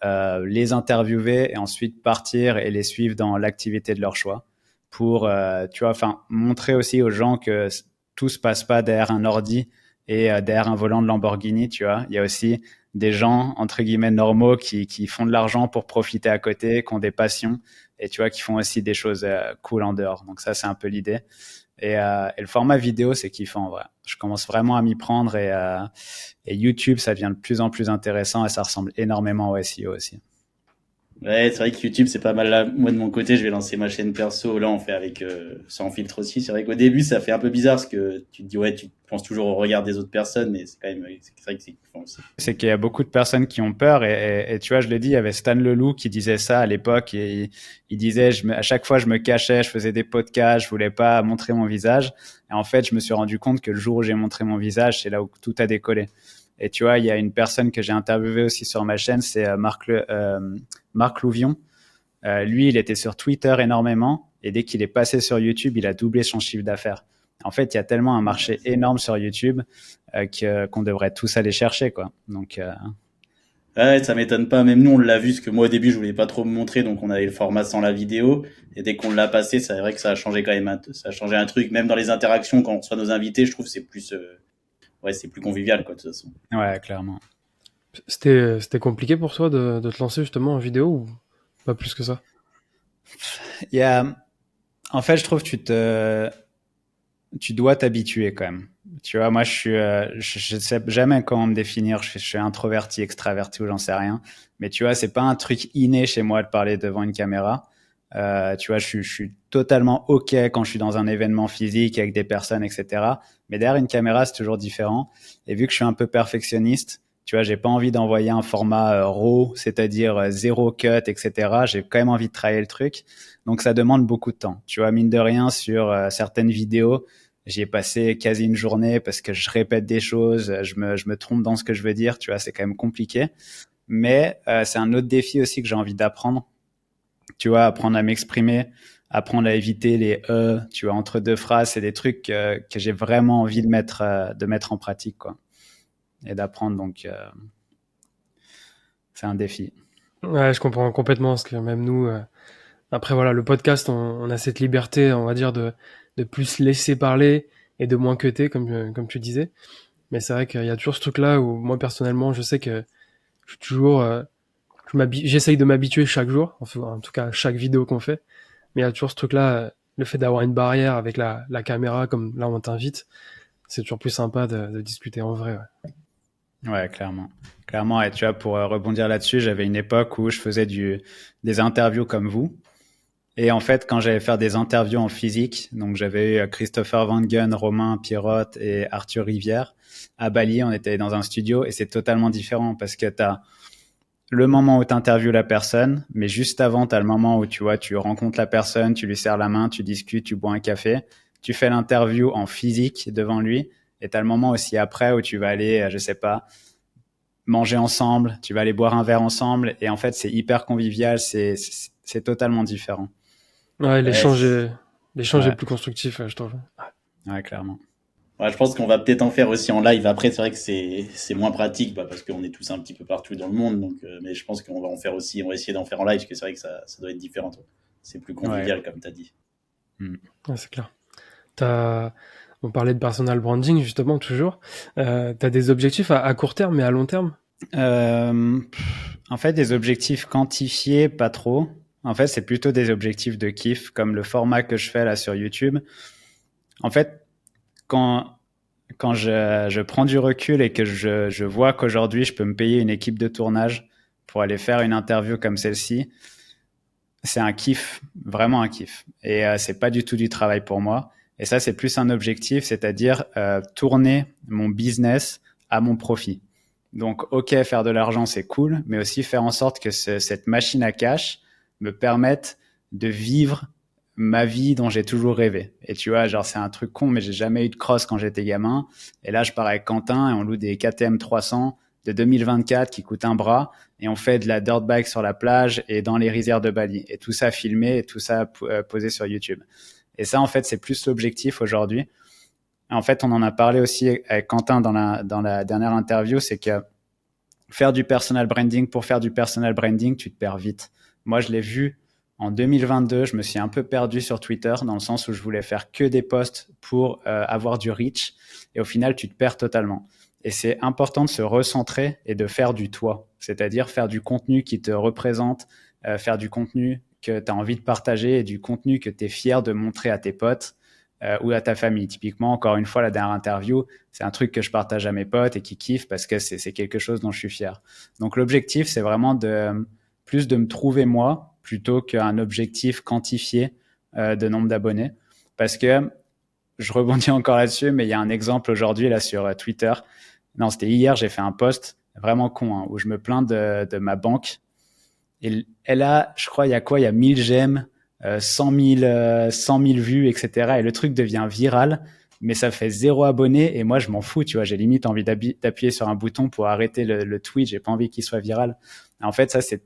[SPEAKER 1] les interviewer et ensuite partir et les suivre dans l'activité de leur choix pour, tu vois, enfin, montrer aussi aux gens que tout se passe pas derrière un ordi et derrière un volant de Lamborghini, tu vois. Il y a aussi des gens, entre guillemets, normaux qui font de l'argent pour profiter à côté, qui ont des passions et tu vois, qui font aussi des choses cool en dehors. Donc ça, c'est un peu l'idée. Et le format vidéo, c'est kiffant, en vrai. Je commence vraiment à m'y prendre et YouTube, ça devient de plus en plus intéressant et ça ressemble énormément au SEO aussi.
[SPEAKER 3] Ouais, c'est vrai que YouTube, c'est pas mal là. Moi, de mon côté, je vais lancer ma chaîne perso. Là, on fait avec sans filtre aussi. C'est vrai qu'au début, ça fait un peu bizarre parce que tu te dis, ouais, tu penses toujours au regard des autres personnes, mais c'est quand même, c'est vrai que c'est kiffant aussi.
[SPEAKER 1] C'est qu'il y a beaucoup de personnes qui ont peur et tu vois, je l'ai dit, il y avait Stan Leloup qui disait ça à l'époque et il disait, à chaque fois, je me cachais, je faisais des podcasts, je voulais pas montrer mon visage. Et en fait, je me suis rendu compte que le jour où j'ai montré mon visage, c'est là où tout a décollé. Et tu vois, il y a une personne que j'ai interviewée aussi sur ma chaîne, c'est Marc Louvion. Lui, il était sur Twitter énormément et dès qu'il est passé sur YouTube, il a doublé son chiffre d'affaires. En fait, il y a tellement un marché énorme sur YouTube qu'on devrait tous aller chercher, quoi. Donc,
[SPEAKER 3] Ouais, ça m'étonne pas. Même nous, on l'a vu, parce que moi, au début, je voulais pas trop me montrer, donc on avait le format sans la vidéo. Et dès qu'on l'a passé, c'est vrai que ça a changé quand même, ça a changé un truc. Même dans les interactions, quand on reçoit nos invités, je trouve que c'est plus, ouais, c'est plus convivial, quoi, de toute façon.
[SPEAKER 1] ouais, clairement.
[SPEAKER 2] C'était compliqué pour toi de te lancer justement en vidéo ou pas plus que ça?
[SPEAKER 1] Il y a, en fait, je trouve que tu dois t'habituer quand même. Tu vois, moi, je sais jamais comment me définir. Je suis introverti, extraverti ou j'en sais rien. Mais tu vois, c'est pas un truc inné chez moi de parler devant une caméra. Tu vois, je suis totalement OK quand je suis dans un événement physique avec des personnes, etc. Mais derrière une caméra, c'est toujours différent. Et vu que je suis un peu perfectionniste, tu vois, j'ai pas envie d'envoyer un format raw, c'est-à-dire zéro cut, etc. J'ai quand même envie de travailler le truc. Donc, ça demande beaucoup de temps. Tu vois, mine de rien, sur certaines vidéos, j'y ai passé quasi une journée parce que je répète des choses, je me trompe dans ce que je veux dire. Tu vois, c'est quand même compliqué. Mais c'est un autre défi aussi que j'ai envie d'apprendre. Tu vois, apprendre à m'exprimer, apprendre à éviter les tu vois, entre deux phrases, c'est des trucs que j'ai vraiment envie de mettre en pratique, quoi, et d'apprendre. Donc, c'est un défi.
[SPEAKER 2] Ouais, je comprends complètement parce que même nous, après voilà, le podcast, on a cette liberté, on va dire, de plus laisser parler et de moins cutter, comme tu disais. Mais c'est vrai qu'il y a toujours ce truc-là où moi personnellement, je sais que je suis toujours, j'essaye de m'habituer chaque jour, en tout cas chaque vidéo qu'on fait. Mais il y a toujours ce truc-là, le fait d'avoir une barrière avec la caméra, comme là on t'invite, c'est toujours plus sympa de discuter en vrai. Ouais.
[SPEAKER 1] Ouais, clairement. Clairement, et tu vois, pour rebondir là-dessus, j'avais une époque où je faisais des interviews comme vous. Et en fait, quand j'allais faire des interviews en physique, donc j'avais eu Christopher Van Gun, Romain Pierrotte et Arthur Rivière à Bali, on était dans un studio et c'est totalement différent parce que tu as le moment où tu interviews la personne, mais juste avant, tu as le moment où tu vois, tu rencontres la personne, tu lui serres la main, tu discutes, tu bois un café, tu fais l'interview en physique devant lui et tu as le moment aussi après où tu vas aller, je sais pas, manger ensemble, tu vas aller boire un verre ensemble et en fait, c'est hyper convivial, c'est totalement différent.
[SPEAKER 2] Ouais,
[SPEAKER 3] Ouais,
[SPEAKER 2] l'échange est
[SPEAKER 1] Ouais,
[SPEAKER 2] plus constructif, je trouve.
[SPEAKER 1] ouais, clairement.
[SPEAKER 3] ouais, je pense qu'on va peut-être en faire aussi en live. Après, c'est vrai que c'est moins pratique, bah, parce qu'on est tous un petit peu partout dans le monde. Donc, mais je pense qu'on va en faire aussi. On va essayer d'en faire en live, parce que c'est vrai que ça doit être différent. C'est plus
[SPEAKER 1] Ouais.
[SPEAKER 3] convivial, comme tu as dit.
[SPEAKER 1] Mm.
[SPEAKER 2] Ouais, c'est clair. T'as, on parlait de personal branding justement toujours. T'as des objectifs à court terme mais à long terme?
[SPEAKER 1] En fait, des objectifs quantifiés, pas trop. En fait, c'est plutôt des objectifs de kiff, comme le format que je fais là sur YouTube. En fait, quand, quand je prends du recul et que je vois qu'aujourd'hui, je peux me payer une équipe de tournage pour aller faire une interview comme celle-ci, c'est un kiff, vraiment un kiff. Et c'est pas du tout du travail pour moi. Et ça, c'est plus un objectif, c'est-à-dire tourner mon business à mon profit. Donc, OK, faire de l'argent, c'est cool, mais aussi faire en sorte que cette machine à cash me permette de vivre ma vie dont j'ai toujours rêvé. Et tu vois, genre, c'est un truc con, mais j'ai jamais eu de cross quand j'étais gamin. Et là, je pars avec Quentin et on loue des KTM 300 de 2024 qui coûtent un bras et on fait de la dirt bike sur la plage et dans les rizières de Bali. Et tout ça filmé et tout ça posé sur YouTube. Et ça, en fait, c'est plus l'objectif aujourd'hui. En fait, on en a parlé aussi avec Quentin dans la dernière interview, c'est que faire du personal branding pour faire du personal branding, tu te perds vite. Moi, je l'ai vu en 2022, je me suis un peu perdu sur Twitter dans le sens où je voulais faire que des posts pour avoir du reach. Et au final, tu te perds totalement. Et c'est important de se recentrer et de faire du toi, c'est-à-dire faire du contenu qui te représente, faire du contenu que tu as envie de partager et du contenu que tu es fier de montrer à tes potes ou à ta famille. Typiquement, encore une fois, la dernière interview, c'est un truc que je partage à mes potes et qui kiffent parce que c'est quelque chose dont je suis fier. Donc l'objectif, c'est vraiment plus de me trouver moi plutôt qu'un objectif quantifié de nombre d'abonnés. Parce que je rebondis encore là-dessus, mais il y a un exemple aujourd'hui là sur Twitter. Non, c'était hier, j'ai fait un post vraiment con où je me plains de ma banque. Et elle a, je crois, il y a quoi? Il y a 1000 j'aime, 100 000 vues, etc. Et le truc devient viral, mais ça fait 0 abonné. Et moi, je m'en fous, tu vois. J'ai limite envie d'appuyer sur un bouton pour arrêter le tweet. J'ai pas envie qu'il soit viral. En fait, ça, c'est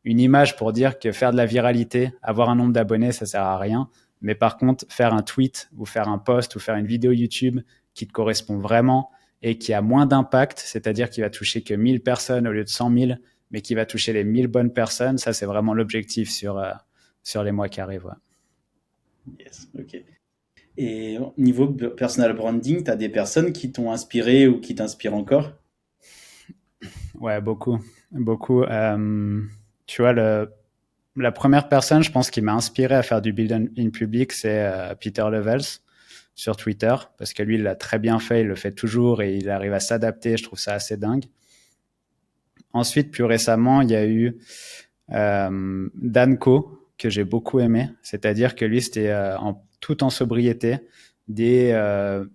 [SPEAKER 1] une image pour dire que faire de la viralité, avoir un nombre d'abonnés, ça sert à rien. Mais par contre, faire un tweet ou faire un post ou faire une vidéo YouTube qui te correspond vraiment et qui a moins d'impact, c'est-à-dire qui va toucher que 1000 personnes au lieu de 100 000, mais qui va toucher les 1000 bonnes personnes, ça, c'est vraiment l'objectif sur les mois qui arrivent. Ouais.
[SPEAKER 3] Yes, ok. Et au niveau personal branding, tu as des personnes qui t'ont inspiré ou qui t'inspirent encore?
[SPEAKER 1] Ouais, beaucoup. Beaucoup. Tu vois, la première personne, je pense, qui m'a inspiré à faire du build in public, c'est Peter Levels sur Twitter, parce que lui, il l'a très bien fait, il le fait toujours et il arrive à s'adapter. Je trouve ça assez dingue. Ensuite, plus récemment, il y a eu Danko, que j'ai beaucoup aimé. C'est-à-dire que lui, c'était tout en sobriété, des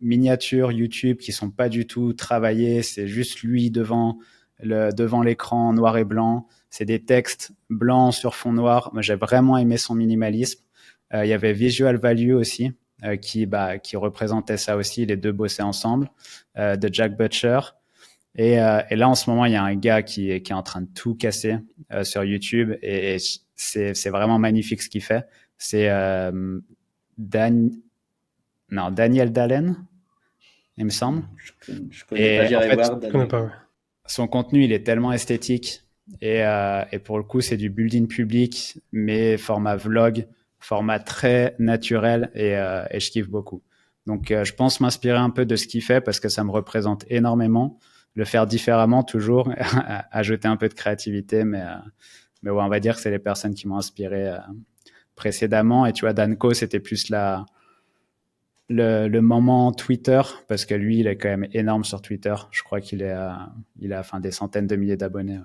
[SPEAKER 1] miniatures YouTube qui sont pas du tout travaillées. C'est juste lui devant l'écran, noir et blanc. C'est des textes blancs sur fond noir. Moi, j'ai vraiment aimé son minimalisme. Il y avait Visual Value aussi, qui représentait ça aussi. Les deux bossaient ensemble, de Jack Butcher. Et là, en ce moment, il y a un gars qui est en train de tout casser sur YouTube et c'est vraiment magnifique ce qu'il fait. C'est Daniel Dalen, il me semble.
[SPEAKER 3] Je connais pas,
[SPEAKER 1] Et en
[SPEAKER 3] j'irai
[SPEAKER 1] fait,
[SPEAKER 3] voir.
[SPEAKER 2] Je connais pas, ouais.
[SPEAKER 1] son contenu, il est tellement esthétique et pour le coup, c'est du build-in public, mais format vlog, format très naturel et je kiffe beaucoup. Donc, je pense m'inspirer un peu de ce qu'il fait parce que ça me représente énormément. Le faire différemment toujours, ajouter un peu de créativité, mais ouais, on va dire que c'est les personnes qui m'ont inspiré précédemment. Et tu vois, Danko, c'était plus le moment Twitter, parce que lui, il est quand même énorme sur Twitter. Je crois il a des centaines de milliers d'abonnés.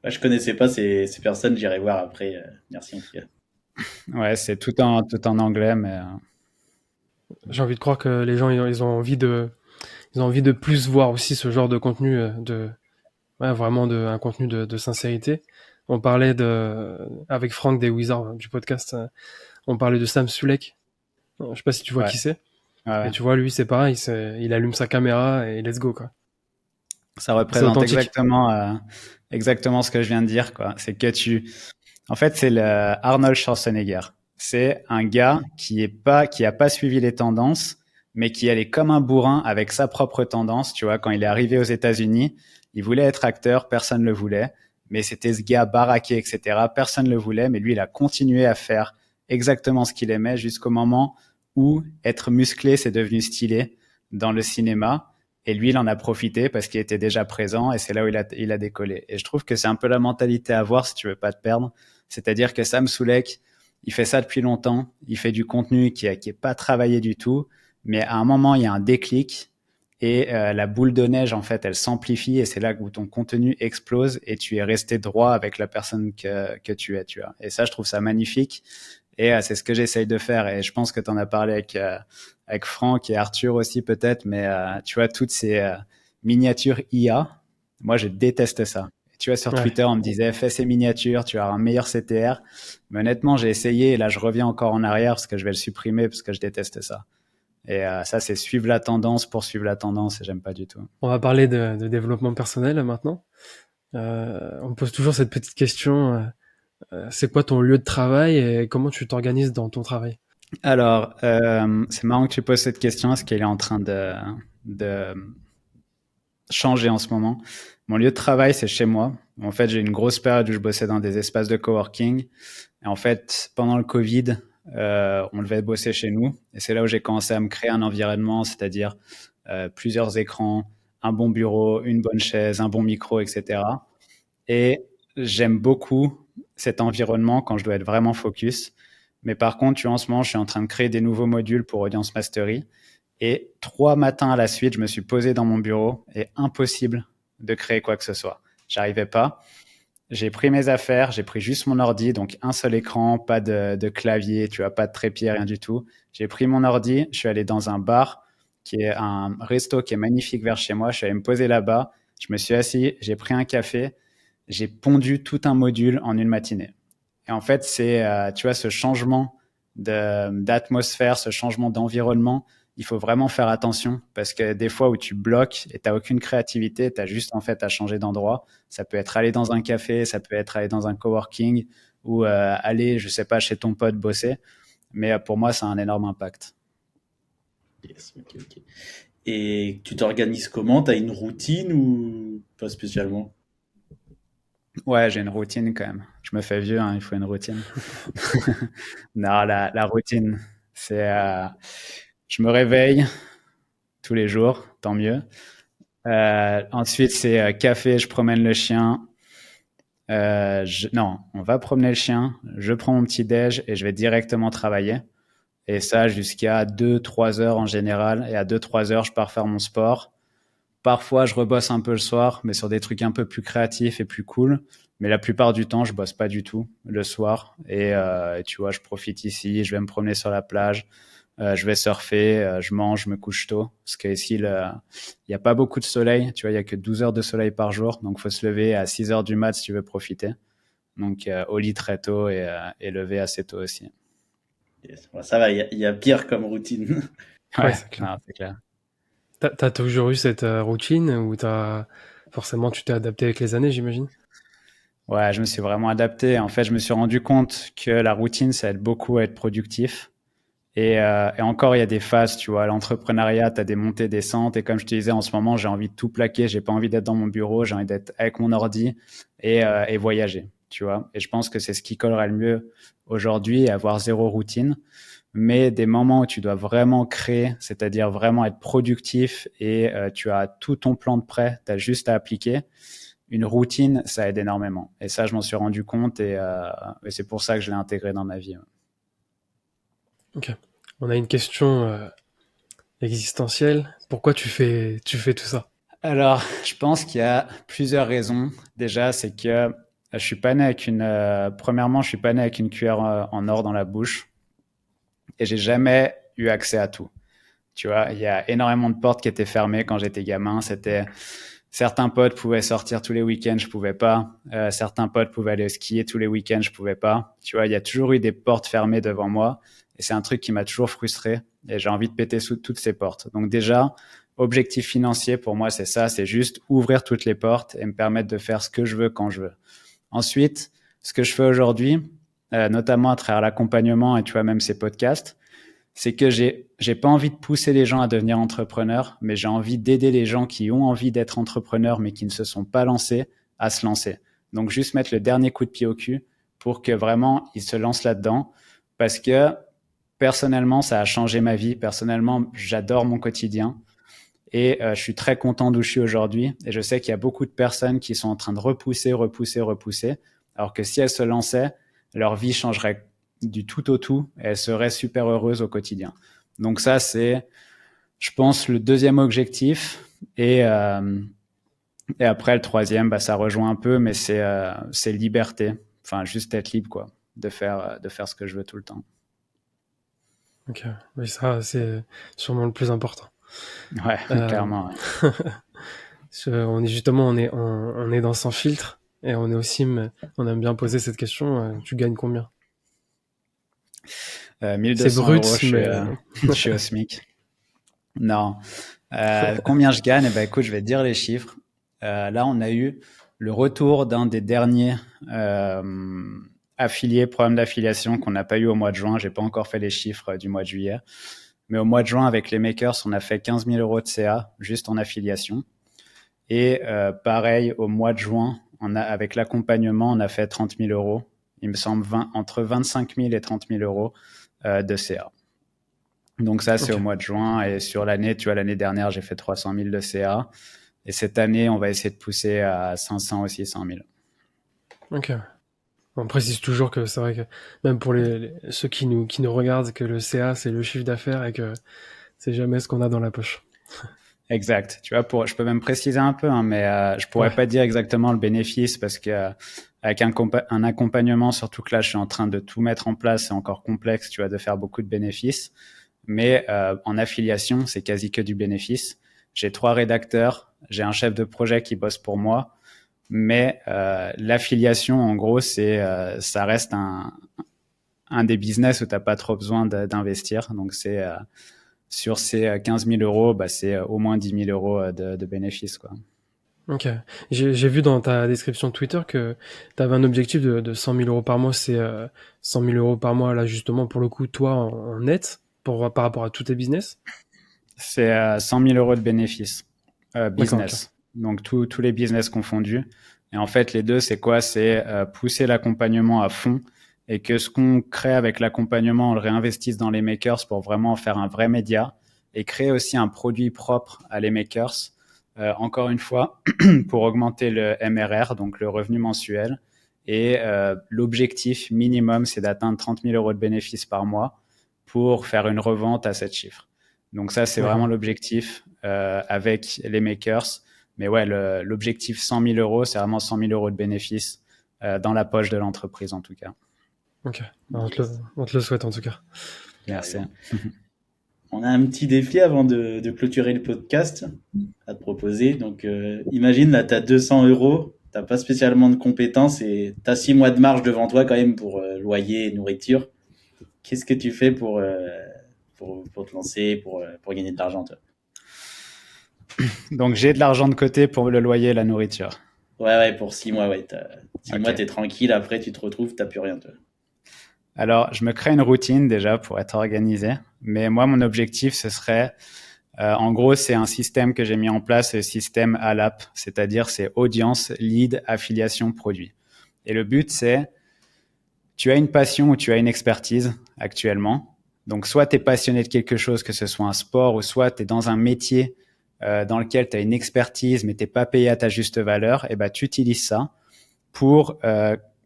[SPEAKER 3] Je connaissais pas ces personnes, j'irai voir après. Merci en tout cas.
[SPEAKER 1] Ouais, c'est tout en anglais, mais
[SPEAKER 2] J'ai envie de croire que les gens, ils ont envie de plus voir aussi ce genre de contenu, vraiment un contenu de sincérité. On parlait avec Franck des Wizards du podcast, on parlait de Sam Sulek. Je sais pas si tu vois
[SPEAKER 1] ouais.
[SPEAKER 2] qui c'est.
[SPEAKER 1] Ouais.
[SPEAKER 2] Et tu vois, lui, c'est pareil, il allume sa caméra et let's go, quoi.
[SPEAKER 1] Ça représente exactement ce que je viens de dire, quoi. C'est que en fait, c'est le Arnold Schwarzenegger. C'est un gars qui a pas suivi les tendances, mais qui allait comme un bourrin avec sa propre tendance. Tu vois, quand il est arrivé aux États-Unis, il voulait être acteur, personne le voulait, mais c'était ce gars baraqué, etc. Personne le voulait, mais lui, il a continué à faire exactement ce qu'il aimait jusqu'au moment où être musclé, c'est devenu stylé dans le cinéma. Et lui, il en a profité parce qu'il était déjà présent et c'est là où il a décollé. Et je trouve que c'est un peu la mentalité à avoir si tu veux pas te perdre. C'est-à-dire que Sam Sulek, il fait ça depuis longtemps. Il fait du contenu qui est pas travaillé du tout. Mais à un moment, il y a un déclic et la boule de neige, en fait, elle s'amplifie et c'est là où ton contenu explose et tu es resté droit avec la personne que tu es, tu vois. Et ça, je trouve ça magnifique. Et c'est ce que j'essaye de faire. Et je pense que tu en as parlé avec Franck et Arthur aussi peut-être. Mais tu vois, toutes ces miniatures IA, moi, je déteste ça. Et tu vois, sur Twitter, on me disait, fais ces miniatures, tu auras un meilleur CTR. Mais honnêtement, j'ai essayé et là, je reviens encore en arrière parce que je vais le supprimer parce que je déteste ça. Et ça, c'est suivre la tendance pour suivre la tendance et j'aime pas du tout.
[SPEAKER 2] On va parler de développement personnel maintenant. On me pose toujours cette petite question. C'est quoi ton lieu de travail et comment tu t'organises dans ton travail?
[SPEAKER 1] Alors, c'est marrant que tu poses cette question parce qu'elle est en train de changer en ce moment. Mon lieu de travail, c'est chez moi. En fait, j'ai une grosse période où je bossais dans des espaces de coworking. Et en fait, pendant le Covid, on devait bosser chez nous. Et c'est là où j'ai commencé à me créer un environnement, c'est-à-dire plusieurs écrans, un bon bureau, une bonne chaise, un bon micro, etc. Et j'aime beaucoup cet environnement quand je dois être vraiment focus. Mais par contre, tu vois, en ce moment, je suis en train de créer des nouveaux modules pour Audience Mastery. Et 3 matins à la suite, je me suis posé dans mon bureau et impossible de créer quoi que ce soit. J'arrivais pas. J'ai pris mes affaires, j'ai pris juste mon ordi, donc un seul écran, pas de clavier, tu vois, pas de trépied, rien du tout. J'ai pris mon ordi, je suis allé dans un bar qui est un resto qui est magnifique vers chez moi. Je suis allé me poser là-bas, je me suis assis, j'ai pris un café, j'ai pondu tout un module en une matinée. Et en fait, c'est, tu vois, ce changement d'atmosphère, ce changement d'environnement, il faut vraiment faire attention parce que des fois où tu bloques et tu n'as aucune créativité, tu as juste en fait à changer d'endroit. Ça peut être aller dans un café, ça peut être aller dans un coworking ou aller, je sais pas, chez ton pote bosser. Mais pour moi, ça a un énorme impact.
[SPEAKER 3] Yes, ok, ok. Et tu t'organises comment? T'as une routine ou pas spécialement?
[SPEAKER 1] Ouais, j'ai une routine quand même. Je me fais vieux, hein, il faut une routine. Non, la routine, c'est, je me réveille tous les jours, tant mieux. Ensuite, c'est café, je promène le chien. Non, on va promener le chien, je prends mon petit déj et je vais directement travailler. Et ça jusqu'à 2, 3 heures en général. Et à 2, 3 heures, je pars faire mon sport. Parfois, je rebosse un peu le soir, mais sur des trucs un peu plus créatifs et plus cool. Mais la plupart du temps, je bosse pas du tout le soir. Et tu vois, je profite ici, je vais me promener sur la plage, je vais surfer, je mange, je me couche tôt. Parce qu'ici, il n'y a pas beaucoup de soleil. Tu vois, il y a que 12 heures de soleil par jour. Donc, faut se lever à 6 heures du mat si tu veux profiter. Donc, au lit très tôt et lever assez tôt aussi.
[SPEAKER 3] Yes. Bon, ça va, il y a pire comme routine.
[SPEAKER 2] Ouais,
[SPEAKER 1] Ouais,
[SPEAKER 2] c'est clair.
[SPEAKER 1] non, c'est clair.
[SPEAKER 2] T'as toujours eu cette routine ou forcément tu t'es adapté avec les années, j'imagine?
[SPEAKER 1] Ouais, je me suis vraiment adapté. En fait, je me suis rendu compte que la routine, ça aide beaucoup à être productif. Et encore, il y a des phases, tu vois. L'entrepreneuriat, tu as des montées, des descentes. Et comme je te disais, en ce moment, j'ai envie de tout plaquer. J'ai pas envie d'être dans mon bureau. J'ai envie d'être avec mon ordi et voyager, tu vois. Et je pense que c'est ce qui collerait le mieux aujourd'hui, avoir zéro routine. Mais des moments où tu dois vraiment créer, c'est-à-dire vraiment être productif et tu as tout ton plan de prêt, tu as juste à appliquer. Une routine, ça aide énormément. Et ça, je m'en suis rendu compte et c'est pour ça que je l'ai intégré dans ma vie.
[SPEAKER 2] Ok. On a une question existentielle. Pourquoi tu fais tout ça?
[SPEAKER 1] Alors, je pense qu'il y a plusieurs raisons. Déjà, c'est que je suis pas né avec premièrement, je suis pas né avec une cuillère en or dans la bouche et j'ai jamais eu accès à tout. Tu vois, il y a énormément de portes qui étaient fermées quand j'étais gamin. C'était certains potes pouvaient sortir tous les week-ends, je pouvais pas. Certains potes pouvaient aller skier tous les week-ends, je pouvais pas. Tu vois, il y a toujours eu des portes fermées devant moi et c'est un truc qui m'a toujours frustré et j'ai envie de péter sous toutes ces portes. Donc déjà, objectif financier pour moi, c'est ça, c'est juste ouvrir toutes les portes et me permettre de faire ce que je veux quand je veux. Ensuite, ce que je fais aujourd'hui, notamment à travers l'accompagnement et tu vois même ces podcasts, c'est que j'ai pas envie de pousser les gens à devenir entrepreneurs, mais j'ai envie d'aider les gens qui ont envie d'être entrepreneurs, mais qui ne se sont pas lancés à se lancer. Donc, juste mettre le dernier coup de pied au cul pour que vraiment ils se lancent là-dedans. Parce que personnellement, ça a changé ma vie. Personnellement, j'adore mon quotidien et je suis très content d'où je suis aujourd'hui. Et je sais qu'il y a beaucoup de personnes qui sont en train de repousser. Alors que si elles se lançaient, leur vie changerait du tout au tout et elles seraient super heureuses au quotidien. Donc ça, c'est, je pense, le deuxième objectif. Et après, le troisième, bah, ça rejoint un peu, mais c'est liberté. Enfin, juste être libre, quoi, de faire ce que je veux tout le temps.
[SPEAKER 2] Ok. Oui, ça, c'est sûrement le plus important.
[SPEAKER 1] Ouais,
[SPEAKER 2] Euh,
[SPEAKER 1] clairement. Ouais.
[SPEAKER 2] on est dans Sans Filtre et on est aussi, on aime bien poser cette question. Tu gagnes combien?
[SPEAKER 1] 1200
[SPEAKER 2] C'est
[SPEAKER 1] euros,
[SPEAKER 2] brut, mais
[SPEAKER 1] je suis au SMIC. Non. Combien je gagne? Eh ben, écoute, je vais te dire les chiffres. Là, on a eu le retour d'un des derniers affiliés, problème d'affiliation qu'on n'a pas eu au mois de juin. J'ai pas encore fait les chiffres du mois de juillet. Mais au mois de juin, avec les makers, on a fait 15 000 euros de CA juste en affiliation. Et pareil, au mois de juin, avec l'accompagnement, on a fait 30 000 euros. Il me semble entre 25 000 et 30 000 euros de CA. Donc ça, c'est au mois de juin. Et sur l'année, tu vois, l'année dernière, j'ai fait 300 000 de CA. Et cette année, on va essayer de pousser à 500 ou 600 000.
[SPEAKER 2] Ok. On précise toujours que c'est vrai que même pour ceux qui nous regardent, que le CA, c'est le chiffre d'affaires et que c'est jamais ce qu'on a dans la poche.
[SPEAKER 1] Exact. Tu vois, je peux même préciser un peu, hein, mais je pourrais pas dire exactement le bénéfice parce que avec un accompagnement, surtout que là, je suis en train de tout mettre en place, c'est encore complexe, tu vois, de faire beaucoup de bénéfices. Mais en affiliation, c'est quasi que du bénéfice. J'ai 3 rédacteurs, j'ai un chef de projet qui bosse pour moi, mais l'affiliation, en gros, ça reste un des business où t'as pas trop besoin d'investir. Donc c'est sur ces 15 000 euros, bah, c'est au moins 10 000 euros de bénéfices, quoi.
[SPEAKER 2] Ok. J'ai vu dans ta description Twitter que tu avais un objectif de 100 000 euros par mois. C'est 100 000 euros par mois, là, justement, pour le coup, toi, en net, par rapport à tous tes business.
[SPEAKER 1] C'est 100 000 euros de bénéfices business.
[SPEAKER 2] Okay.
[SPEAKER 1] Donc tous les business confondus. Et en fait, les deux, c'est quoi? C'est pousser l'accompagnement à fond et que ce qu'on crée avec l'accompagnement, on le réinvestisse dans les makers pour vraiment faire un vrai média et créer aussi un produit propre à les makers. Encore une fois, pour augmenter le MRR, donc le revenu mensuel. Et l'objectif minimum, c'est d'atteindre 30 000 euros de bénéfices par mois pour faire une revente à 7 chiffres. Donc ça, c'est vraiment l'objectif avec les makers. Mais ouais, l'objectif 100 000 euros, c'est vraiment 100 000 euros de bénéfices dans la poche de l'entreprise en tout cas.
[SPEAKER 2] Ok, on te le souhaite en tout cas.
[SPEAKER 1] Merci.
[SPEAKER 3] On a un petit défi avant de clôturer le podcast à te proposer. Donc imagine, là, tu as 200 euros, tu n'as pas spécialement de compétences et tu as 6 mois de marge devant toi quand même pour loyer et nourriture. Qu'est-ce que tu fais pour te lancer, pour gagner de l'argent, toi?
[SPEAKER 1] Donc j'ai de l'argent de côté pour le loyer et la nourriture.
[SPEAKER 3] Ouais, pour 6 mois, ouais. 6 mois,
[SPEAKER 1] Ok.
[SPEAKER 3] t'es tranquille, après tu te retrouves, t'as plus rien, toi.
[SPEAKER 1] Alors, je me crée une routine déjà pour être organisé. Mais moi, mon objectif, ce serait, en gros, c'est un système que j'ai mis en place, le système ALAP, c'est-à-dire c'est audience, lead, affiliation, produit. Et le but, c'est, tu as une passion ou tu as une expertise actuellement. Donc, soit tu es passionné de quelque chose, que ce soit un sport, ou soit tu es dans un métier dans lequel tu as une expertise, mais tu n'es pas payé à ta juste valeur, et ben, tu utilises ça pour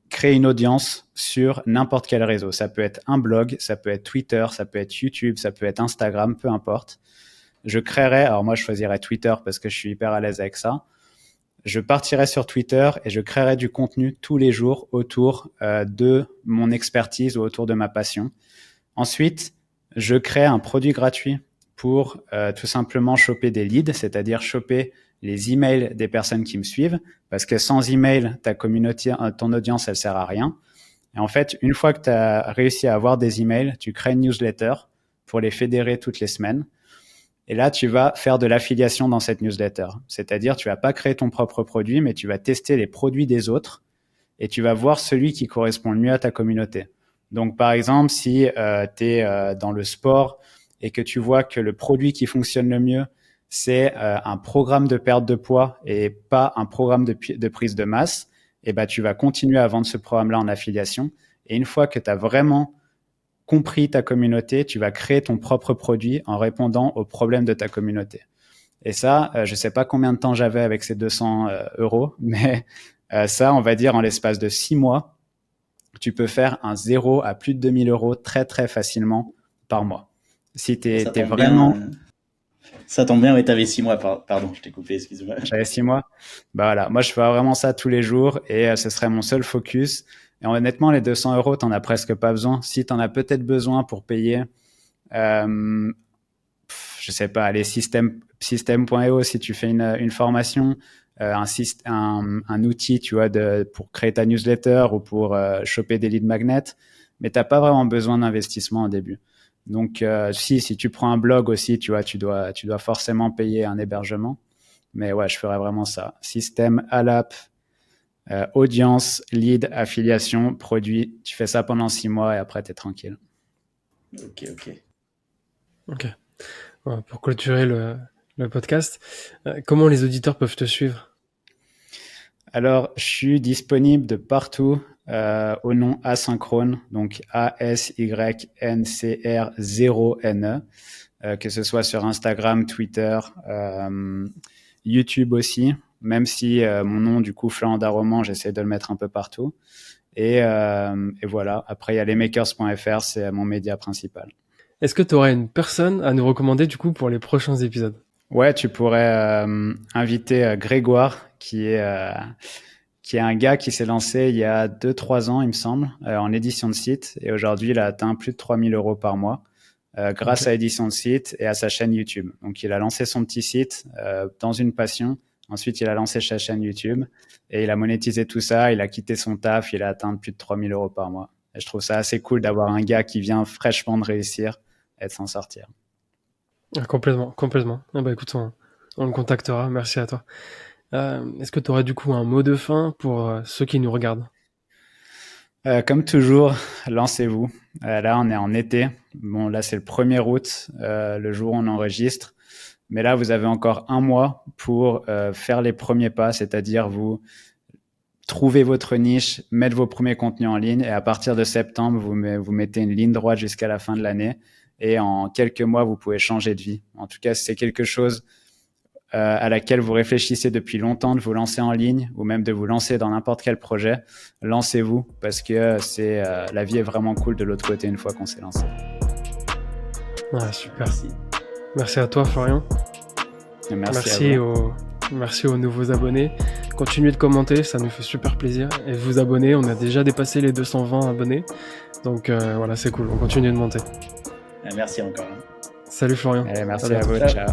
[SPEAKER 1] créer une audience sur n'importe quel réseau. Ça peut être un blog, ça peut être Twitter, ça peut être YouTube, ça peut être Instagram, peu importe. Je créerai, alors moi je choisirais Twitter parce que je suis hyper à l'aise avec ça. Je partirai sur Twitter et je créerai du contenu tous les jours autour de mon expertise ou autour de ma passion. Ensuite, je crée un produit gratuit pour tout simplement choper des leads, c'est-à-dire choper les emails des personnes qui me suivent, parce que sans email, ta communauté, ton audience, elle sert à rien. Et en fait, une fois que tu as réussi à avoir des emails, tu crées une newsletter pour les fédérer toutes les semaines. Et là, tu vas faire de l'affiliation dans cette newsletter. C'est-à-dire, tu vas pas créer ton propre produit, mais tu vas tester les produits des autres et tu vas voir celui qui correspond le mieux à ta communauté. Donc, par exemple, si tu es dans le sport et que tu vois que le produit qui fonctionne le mieux, c'est un programme de perte de poids et pas un programme de prise de masse, et ben, tu vas continuer à vendre ce programme-là en affiliation. Et une fois que tu as vraiment compris ta communauté, tu vas créer ton propre produit en répondant aux problèmes de ta communauté. Et ça, je sais pas combien de temps j'avais avec ces 200 euros, mais ça, on va dire en l'espace de 6 mois, tu peux faire un 0 à plus de 2000 euros très, très facilement par mois. Si t'es vraiment...
[SPEAKER 3] Bien, ça tombe bien, ouais, t'avais 6 mois, pardon, je t'ai coupé, excuse-moi.
[SPEAKER 1] J'avais 6 mois. Bah voilà, moi je fais vraiment ça tous les jours et ce serait mon seul focus. Et honnêtement, les 200 euros, t'en as presque pas besoin. Si t'en as peut-être besoin pour payer, je sais pas, les système.io, si tu fais une formation, un outil, tu vois, pour créer ta newsletter ou pour choper des lead magnets, mais t'as pas vraiment besoin d'investissement au début. Donc, si tu prends un blog aussi, tu vois, tu dois forcément payer un hébergement. Mais ouais, je ferais vraiment ça. Système, ALAP, audience, lead, affiliation, produit. Tu fais ça pendant 6 mois et après, tu es tranquille.
[SPEAKER 2] Ok. Voilà, pour clôturer le podcast, comment les auditeurs peuvent te suivre?
[SPEAKER 1] Alors, je suis disponible de partout au nom Asynchrone, donc ASYNCR0NE, que ce soit sur Instagram, Twitter, YouTube aussi, même si mon nom, du coup, Florent Darroman, j'essaie de le mettre un peu partout. Et voilà, après, il y a lesmakers.fr, c'est mon média principal.
[SPEAKER 2] Est-ce que tu aurais une personne à nous recommander du coup pour les prochains épisodes?
[SPEAKER 1] Ouais, tu pourrais inviter Grégoire, qui est un gars qui s'est lancé il y a 2-3 ans, il me semble, en édition de site. Et aujourd'hui, il a atteint plus de 3 000 € par mois grâce à édition de site et à sa chaîne YouTube. Donc, il a lancé son petit site dans une passion. Ensuite, il a lancé sa chaîne YouTube et il a monétisé tout ça. Il a quitté son taf. Il a atteint plus de 3 000 € par mois. Et je trouve ça assez cool d'avoir un gars qui vient fraîchement de réussir et de s'en sortir.
[SPEAKER 2] Complètement. Ah bah écoute, on le contactera. Merci à toi. Est-ce que tu aurais du coup un mot de fin pour ceux qui nous regardent?
[SPEAKER 1] Comme toujours, lancez-vous. Là, on est en été. Bon, là, c'est le 1er août, le jour où on enregistre. Mais là, vous avez encore 1 mois pour faire les premiers pas, c'est-à-dire vous trouver votre niche, mettre vos premiers contenus en ligne et à partir de septembre, vous mettez une ligne droite jusqu'à la fin de l'année et en quelques mois, vous pouvez changer de vie. En tout cas, si c'est quelque chose à laquelle vous réfléchissez depuis longtemps de vous lancer en ligne ou même de vous lancer dans n'importe quel projet, lancez-vous parce que la vie est vraiment cool de l'autre côté une fois qu'on s'est lancé.
[SPEAKER 2] Ouais, super. Merci à toi, Florian. Merci aux nouveaux abonnés. Continuez de commenter, ça nous fait super plaisir. Et vous abonner, on a déjà dépassé les 220 abonnés. Donc voilà, c'est cool, on continue de monter.
[SPEAKER 3] Merci encore.
[SPEAKER 2] Salut Florian.
[SPEAKER 1] Merci à vous, ciao.